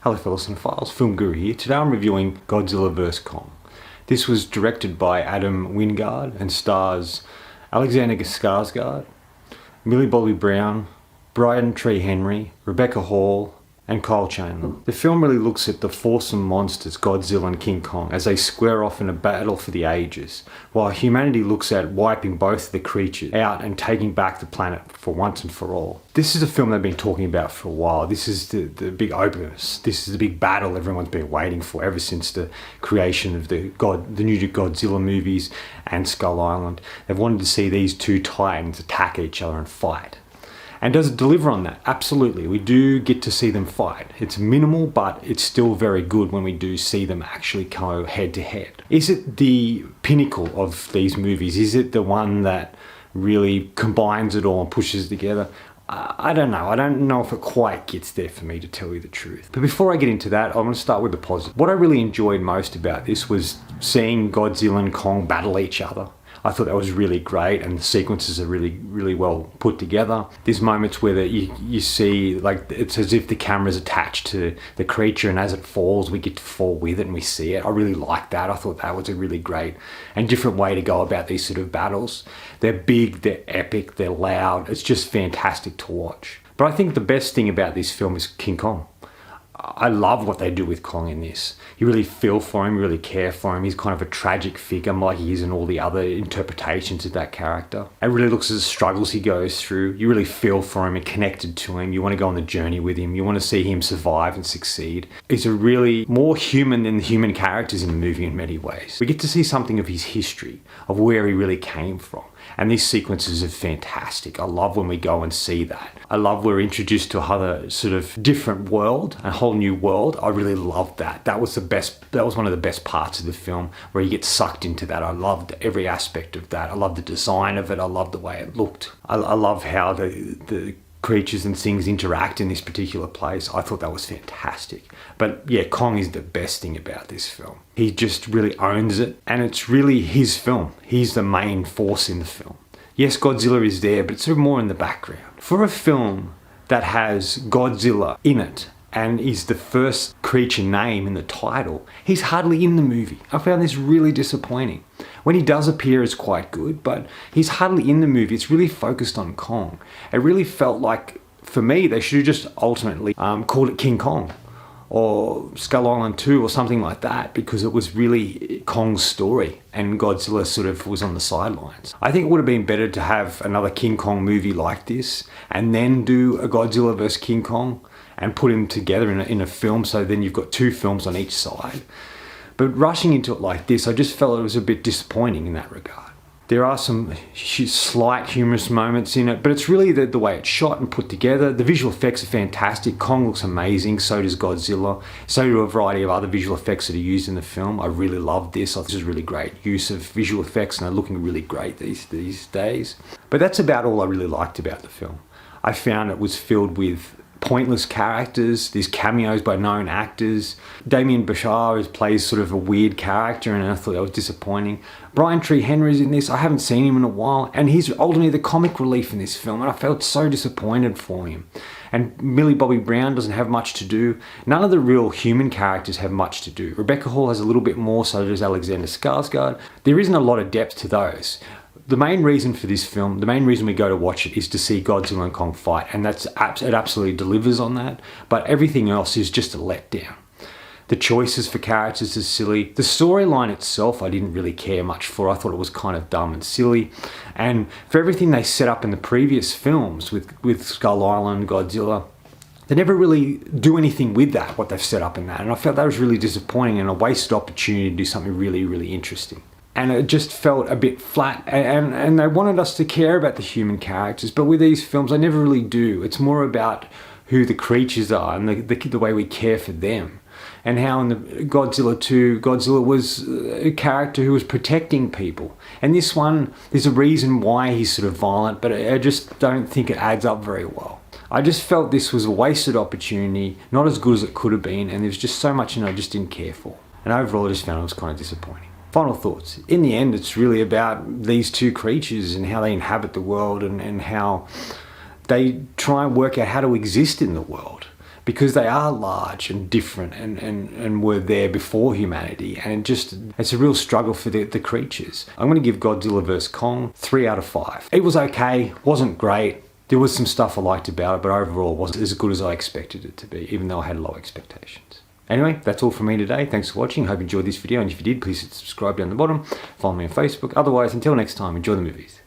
Hello fellow cinephiles, Film Guru here. Today I'm reviewing Godzilla vs. Kong. This was directed by Adam Wingard and stars Alexander Skarsgård, Millie Bobby Brown, Brian Tree Henry, Rebecca Hall, and Kyle Chandler. The film really looks at the foursome monsters Godzilla and King Kong as they square off in a battle for the ages, while humanity looks at wiping both of the creatures out and taking back the planet for once and for all. This is a film they've been talking about for a while. This is the big opus. This is the big battle everyone's been waiting for ever since the creation of the new Godzilla movies and Skull Island. They've wanted to see these two titans attack each other and fight. And does it deliver on that? Absolutely. We do get to see them fight. It's minimal, but it's still very good when we do see them actually go head to head. Is it the pinnacle of these movies? Is it the one that really combines it all and pushes it together? I don't know. I don't know if it quite gets there for me, to tell you the truth. But before I get into that, I'm going to start with the positive. What I really enjoyed most about this was seeing Godzilla and Kong battle each other. I thought that was really great, and the sequences are really well put together. There's moments where you see, like, it's as if the camera's attached to the creature, and as it falls, we get to fall with it and we see it. I really liked that. I thought that was a really great and different way to go about these sort of battles. They're big, they're epic, they're loud. It's just fantastic to watch. But I think the best thing about this film is King Kong. I love what they do with Kong in this. You really feel for him, you really care for him. He's kind of a tragic figure, like he is in all the other interpretations of that character. It really looks at the struggles he goes through. You really feel for him and connected to him. You want to go on the journey with him. You want to see him survive and succeed. He's a really more human than the human characters in the movie in many ways. We get to see something of his history, of where he really came from. And these sequences are fantastic. I love when we go and see that. I love we're introduced to another sort of different world, a whole new world. I really loved that. That was one of the best parts of the film, where you get sucked into that. I loved every aspect of that. I loved the design of it. I loved the way it looked. I love how the creatures and things interact in this particular place. I thought that was fantastic. But yeah, Kong is the best thing about this film. He just really owns it, and it's really his film. He's the main force in the film. Yes, Godzilla is there, but it's sort of more in the background. For a film that has Godzilla in it, and is the first creature name in the title, he's hardly in the movie. I found this really disappointing. When he does appear, it's quite good, but he's hardly in the movie. It's really focused on Kong. It really felt like, for me, they should have just ultimately called it King Kong or Skull Island 2 or something like that, because it was really Kong's story and Godzilla sort of was on the sidelines. I think it would have been better to have another King Kong movie like this and then do a Godzilla vs. King Kong and put them together in a film, so then you've got two films on each side. But rushing into it like this, I just felt it was a bit disappointing in that regard. There are some slight humorous moments in it, but it's really the way it's shot and put together. The visual effects are fantastic. Kong looks amazing, so does Godzilla. So do a variety of other visual effects that are used in the film. I really loved this. This is really great use of visual effects, and they're looking really great these days. But that's about all I really liked about the film. I found it was filled with pointless characters. There's cameos by known actors. Damien Bashar plays sort of a weird character, and I thought that was disappointing. Brian Tree Henry's in this. I haven't seen him in a while, and he's ultimately the comic relief in this film, and I felt so disappointed for him. And Millie Bobby Brown doesn't have much to do. None of the real human characters have much to do. Rebecca Hall has a little bit more, so does Alexander Skarsgård. There isn't a lot of depth to those. The main reason for this film, the main reason we go to watch it, is to see Godzilla and Kong fight, and it absolutely delivers on that, but everything else is just a letdown. The choices for characters are silly. The storyline itself I didn't really care much for. I thought it was kind of dumb and silly. And for everything they set up in the previous films with Skull Island, Godzilla, they never really do anything with that, what they've set up in that. And I felt that was really disappointing and a wasted opportunity to do something really interesting. And it just felt a bit flat, and they wanted us to care about the human characters, but with these films, I never really do. It's more about who the creatures are and the way we care for them. And how in the Godzilla 2, Godzilla was a character who was protecting people. And this one, there's a reason why he's sort of violent, but I just don't think it adds up very well. I just felt this was a wasted opportunity, not as good as it could have been, and there's just so much I just didn't care for. And overall, I just found it was kind of disappointing. Final thoughts. In the end, it's really about these two creatures and how they inhabit the world, and how they try and work out how to exist in the world. because they are large and different and were there before humanity, and it's a real struggle for the creatures. I'm going to give Godzilla vs. Kong 3 out of 5. It was okay, wasn't great. There was some stuff I liked about it, but overall it wasn't as good as I expected it to be, even though I had low expectations. Anyway, that's all from me today. Thanks for watching. Hope you enjoyed this video, and if you did, please subscribe down the bottom. Follow me on Facebook. Otherwise, until next time, enjoy the movies.